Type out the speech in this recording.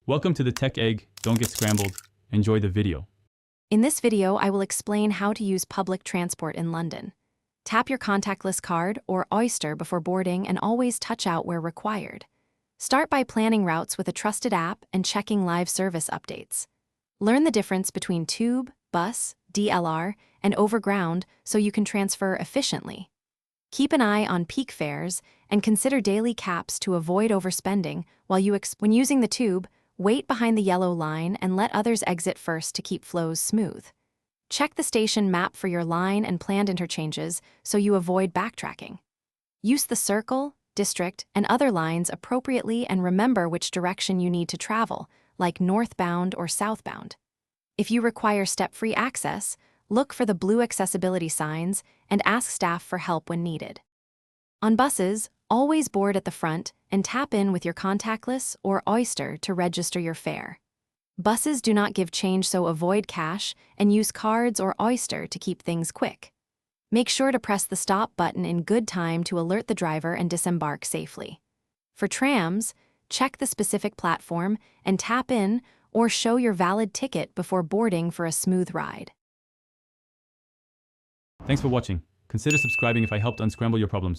Welcome to the Tech Egg. Don't get scrambled. Enjoy the video. In this video, I will explain how to use public transport in London. Tap your contactless card or Oyster before boarding and always touch out where required. Start by planning routes with a trusted app and checking live service updates. Learn the difference between tube, bus, DLR, and overground so you can transfer efficiently. Keep an eye on peak fares and consider daily caps to avoid overspending when using the tube. Wait behind the yellow line and let others exit first to keep flows smooth. Check the station map for your line and planned interchanges so you avoid backtracking. Use the Circle, District, and other lines appropriately and remember which direction you need to travel, like northbound or southbound. If you require step-free access, look for the blue accessibility signs and ask staff for help when needed. On buses, always board at the front and tap in with your contactless or Oyster to register your fare. Buses do not give change, so avoid cash and use cards or Oyster to keep things quick. Make sure to press the stop button in good time to alert the driver and disembark safely. For trams, check the specific platform and tap in or show your valid ticket before boarding for a smooth ride. Thanks for watching. Consider subscribing if I helped unscramble your problems.